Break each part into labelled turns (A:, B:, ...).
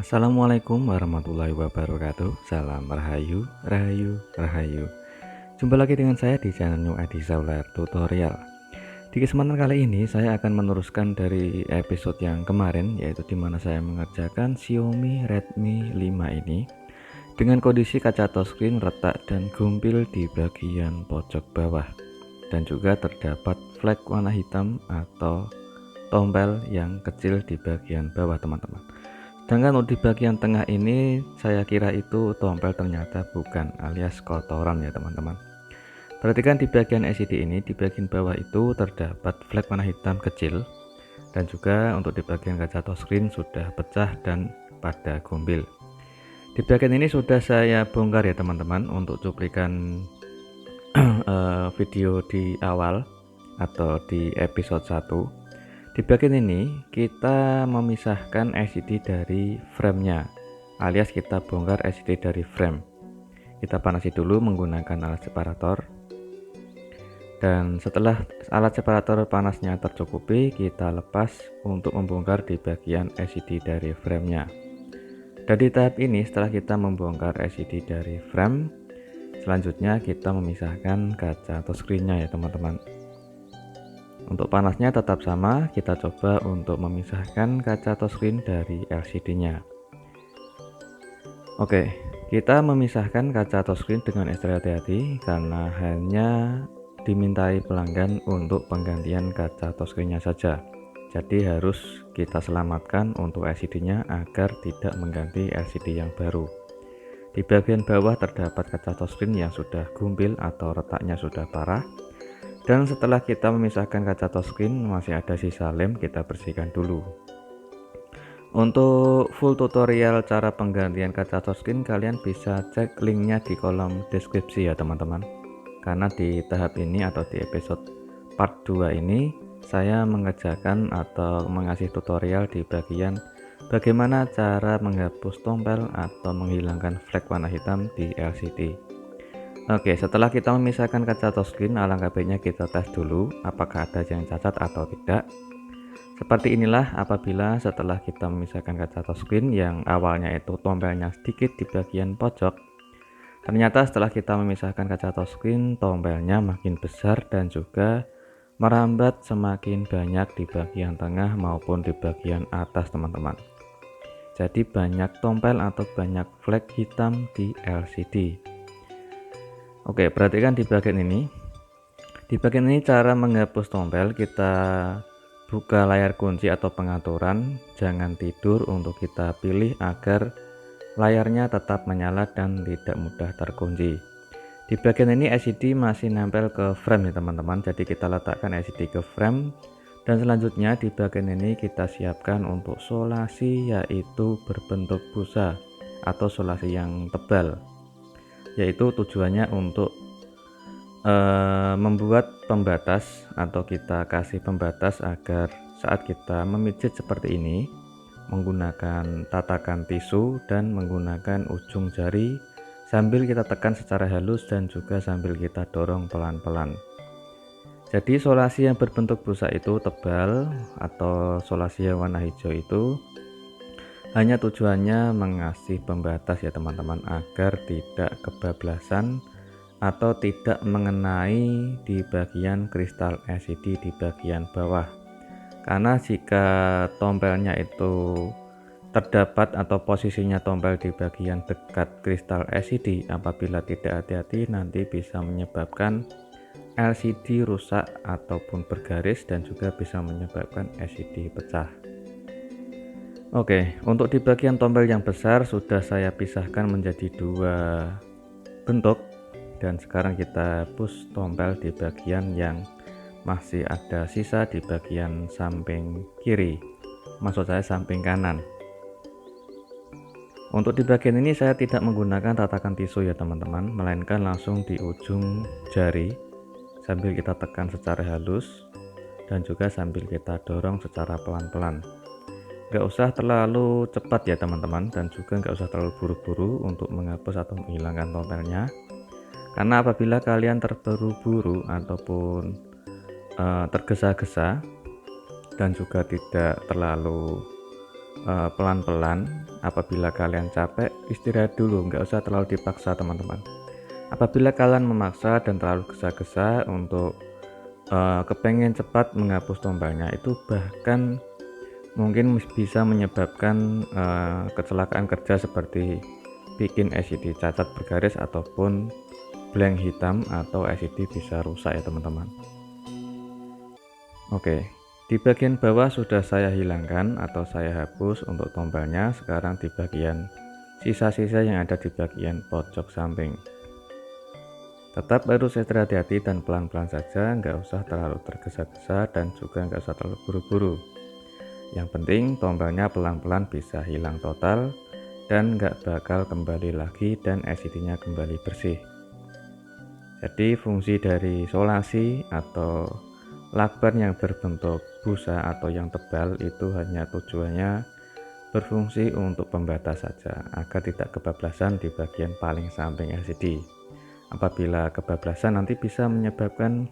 A: Assalamualaikum warahmatullahi wabarakatuh. Salam rahayu, rahayu, rahayu. Jumpa lagi dengan saya di channel New Adi Saular Tutorial. Di kesempatan kali ini saya akan meneruskan dari episode yang kemarin, yaitu dimana saya mengerjakan Xiaomi Redmi 5 ini dengan kondisi kaca touchscreen retak dan gumpil di bagian pojok bawah, dan juga terdapat flek warna hitam atau tombel yang kecil di bagian bawah, teman-teman. Sedangkan untuk di bagian tengah ini saya kira itu tombel, ternyata bukan, alias kotoran ya teman-teman. Perhatikan di bagian LCD ini, di bagian bawah itu terdapat flek warna hitam kecil, dan juga untuk di bagian kaca touchscreen sudah pecah dan pada gumpil. Di bagian ini sudah saya bongkar ya teman-teman untuk cuplikan video di awal atau di episode 1. Di bagian ini kita memisahkan LCD dari framenya, alias kita bongkar LCD dari frame. Kita panasi dulu menggunakan alat separator, dan setelah alat separator panasnya tercukupi, kita lepas untuk membongkar di bagian LCD dari framenya. Dan di tahap ini, setelah kita membongkar LCD dari frame, selanjutnya kita memisahkan kaca touchscreen-nya ya teman-teman. Untuk panasnya tetap sama, kita coba untuk memisahkan kaca touchscreen dari LCD-nya. Oke, kita memisahkan kaca touchscreen dengan ekstra hati-hati karena hanya dimintai pelanggan untuk penggantian kaca touchscreen-nya saja. Jadi harus kita selamatkan untuk LCD-nya agar tidak mengganti LCD yang baru. Di bagian bawah terdapat kaca touchscreen yang sudah gumpil atau retaknya sudah parah. Dan setelah kita memisahkan kaca touchscreen, masih ada sisa lem, kita bersihkan dulu. Untuk full tutorial cara penggantian kaca touchscreen, kalian bisa cek linknya di kolom deskripsi ya teman-teman. Karena di tahap ini atau di episode part 2 ini, saya mengerjakan atau mengasih tutorial di bagian bagaimana cara menghapus tombel atau menghilangkan flek warna hitam di LCD. Oke, setelah kita memisahkan kaca touchscreen, alangkah baiknya kita tes dulu apakah ada yang cacat atau tidak. Seperti inilah apabila setelah kita memisahkan kaca touchscreen yang awalnya itu tombelnya sedikit di bagian pojok, ternyata setelah kita memisahkan kaca touchscreen, tombelnya makin besar dan juga merambat semakin banyak di bagian tengah maupun di bagian atas teman-teman. Jadi banyak tombel atau banyak flek hitam di LCD. Oke, perhatikan di bagian ini. Di bagian ini cara menghapus tombel, kita buka layar kunci atau pengaturan, jangan tidur untuk kita pilih agar layarnya tetap menyala dan tidak mudah terkunci. Di bagian ini LCD masih nempel ke frame ya teman-teman, jadi kita letakkan LCD ke frame, dan selanjutnya di bagian ini kita siapkan untuk solasi, yaitu berbentuk busa atau solasi yang tebal, yaitu tujuannya untuk membuat pembatas atau kita kasih pembatas agar saat kita memijit seperti ini menggunakan tatakan tisu dan menggunakan ujung jari sambil kita tekan secara halus dan juga sambil kita dorong pelan-pelan. Jadi solasi yang berbentuk busa itu tebal atau solasi yang warna hijau itu hanya tujuannya mengasih pembatas ya teman-teman, agar tidak kebablasan atau tidak mengenai di bagian kristal LCD di bagian bawah. Karena jika tombelnya itu terdapat atau posisinya tombel di bagian dekat kristal LCD, apabila tidak hati-hati nanti bisa menyebabkan LCD rusak ataupun bergaris dan juga bisa menyebabkan LCD pecah. Oke, untuk di bagian tombel yang besar sudah saya pisahkan menjadi dua bentuk, dan sekarang kita hapus tombel di bagian yang masih ada sisa di bagian samping kiri, maksud saya samping kanan. Untuk di bagian ini saya tidak menggunakan tatakan tisu ya teman-teman, melainkan langsung di ujung jari sambil kita tekan secara halus dan juga sambil kita dorong secara pelan-pelan. Gak usah terlalu cepat ya teman-teman, dan juga gak usah terlalu buru-buru untuk menghapus atau menghilangkan tombelnya. Karena apabila kalian terburu-buru ataupun tergesa-gesa dan juga tidak terlalu pelan-pelan. Apabila kalian capek, istirahat dulu, nggak usah terlalu dipaksa teman-teman. Apabila kalian memaksa dan terlalu gesa-gesa untuk kepengen cepat menghapus tombolnya, itu bahkan mungkin bisa menyebabkan kecelakaan kerja seperti bikin LCD cacat bergaris ataupun blank hitam, atau LCD bisa rusak ya teman-teman. Oke, di bagian bawah sudah saya hilangkan atau saya hapus untuk tombolnya. Sekarang di bagian sisa-sisa yang ada di bagian pojok samping. Tetap harus extra hati-hati dan pelan-pelan saja, nggak usah terlalu tergesa-gesa dan juga nggak usah terlalu buru-buru. Yang penting tombolnya pelan-pelan bisa hilang total dan nggak bakal kembali lagi dan LCD-nya kembali bersih. Jadi fungsi dari solasi atau lakban yang berbentuk busa atau yang tebal itu hanya tujuannya berfungsi untuk pembatas saja, agar tidak kebablasan di bagian paling samping LCD. Apabila kebablasan nanti bisa menyebabkan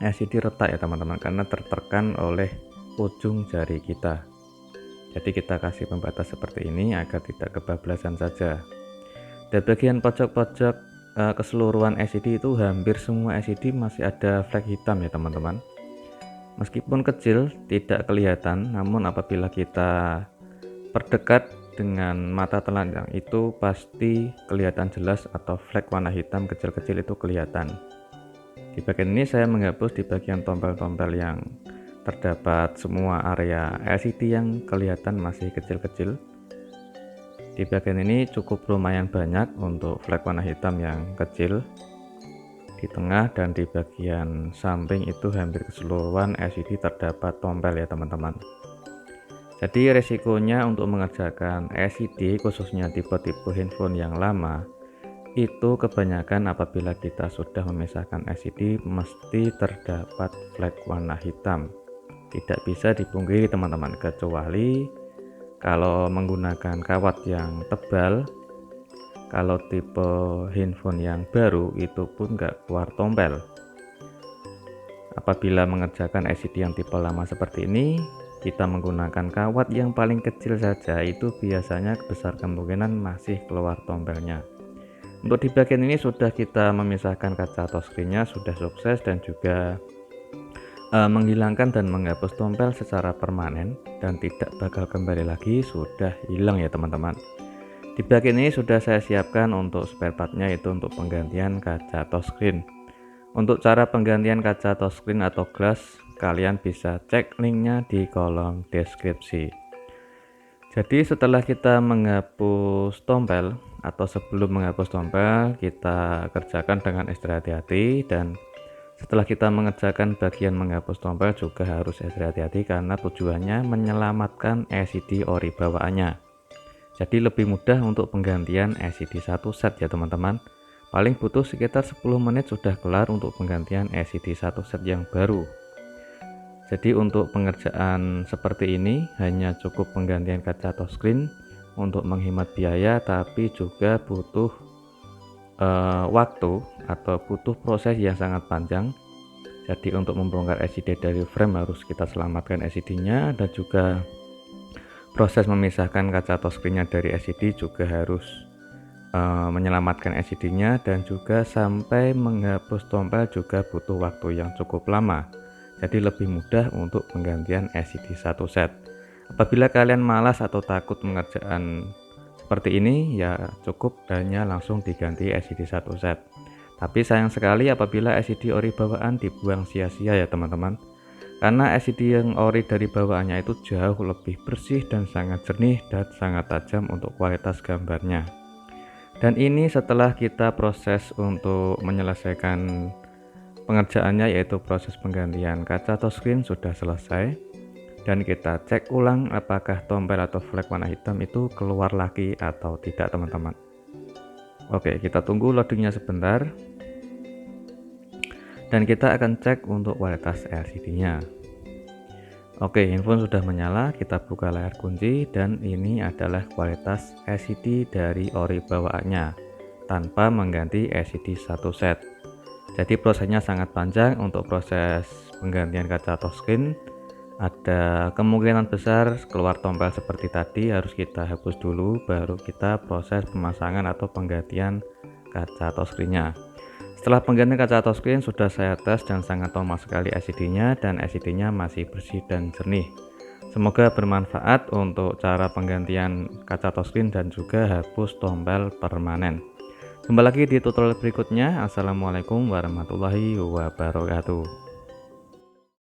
A: LCD retak ya teman-teman, karena tertekan oleh ujung jari kita. Jadi kita kasih pembatas seperti ini agar tidak kebablasan saja. Di bagian pojok-pojok keseluruhan LCD itu hampir semua LCD masih ada flek hitam ya teman-teman. Meskipun kecil tidak kelihatan, namun apabila kita perdekat dengan mata telanjang itu pasti kelihatan jelas, atau flek warna hitam kecil-kecil itu kelihatan. Di bagian ini saya menghapus di bagian tombol-tombol yang terdapat semua area LCD yang kelihatan masih kecil-kecil. Di bagian ini cukup lumayan banyak untuk flek warna hitam yang kecil. Di tengah dan di bagian samping itu hampir keseluruhan LCD terdapat tombol ya teman-teman. Jadi resikonya untuk mengerjakan LCD khususnya tipe-tipe handphone yang lama itu kebanyakan apabila kita sudah memisahkan LCD mesti terdapat flek warna hitam. Tidak bisa dipungkiri teman-teman, kecuali kalau menggunakan kawat yang tebal. Kalau tipe handphone yang baru itu pun nggak keluar tombol. Apabila mengerjakan LCD yang tipe lama seperti ini, kita menggunakan kawat yang paling kecil saja, itu biasanya besar kemungkinan masih keluar tombelnya. Untuk di bagian ini sudah kita memisahkan kaca touchscreen-nya, sudah sukses dan juga menghilangkan dan menghapus tombol secara permanen dan tidak bakal kembali lagi, sudah hilang ya teman-teman. Di bagian ini sudah saya siapkan untuk spare partnya, itu untuk penggantian kaca touchscreen. Untuk cara penggantian kaca touchscreen atau glass, kalian bisa cek linknya di kolom deskripsi. Jadi setelah kita menghapus tombol atau sebelum menghapus tombol, kita kerjakan dengan ekstra hati-hati, dan setelah kita mengerjakan bagian menghapus tombol juga harus ekstra hati-hati karena tujuannya menyelamatkan LCD ori bawaannya. Jadi lebih mudah untuk penggantian LCD satu set ya teman-teman. Paling butuh sekitar 10 menit sudah kelar untuk penggantian LCD satu set yang baru. Jadi untuk pengerjaan seperti ini hanya cukup penggantian kaca touchscreen untuk menghemat biaya, tapi juga butuh waktu atau butuh proses yang sangat panjang. Jadi untuk membongkar LCD dari frame harus kita selamatkan LCD-nya, dan juga proses memisahkan kaca touchscreen-nya dari LCD juga harus menyelamatkan LCD-nya, dan juga sampai menghapus tombol juga butuh waktu yang cukup lama. Jadi lebih mudah untuk penggantian LCD satu set. Apabila kalian malas atau takut mengerjakan seperti ini, ya cukup hanya langsung diganti LCD satu set. Tapi sayang sekali apabila LCD ori bawaan dibuang sia-sia ya teman-teman. Karena LCD yang ori dari bawaannya itu jauh lebih bersih dan sangat jernih dan sangat tajam untuk kualitas gambarnya. Dan ini setelah kita proses untuk menyelesaikan pengerjaannya, yaitu proses penggantian kaca touchscreen sudah selesai, dan kita cek ulang apakah tombol atau flek warna hitam itu keluar lagi atau tidak teman-teman. Oke, kita tunggu loadingnya sebentar. Dan kita akan cek untuk kualitas LCD-nya. Oke, handphone sudah menyala, kita buka layar kunci, dan ini adalah kualitas LCD dari ori bawaannya tanpa mengganti LCD satu set. Jadi prosesnya sangat panjang untuk proses penggantian kaca touchscreen, ada kemungkinan besar keluar tombol seperti tadi, harus kita hapus dulu baru kita proses pemasangan atau penggantian kaca touchscreen-nya. Setelah penggantian kaca touchscreen sudah saya tes dan sangat normal sekali LCD-nya, dan LCD-nya masih bersih dan jernih. Semoga bermanfaat untuk cara penggantian kaca touchscreen dan juga hapus tombol permanen. Jumpa lagi di tutorial berikutnya. Assalamualaikum warahmatullahi wabarakatuh.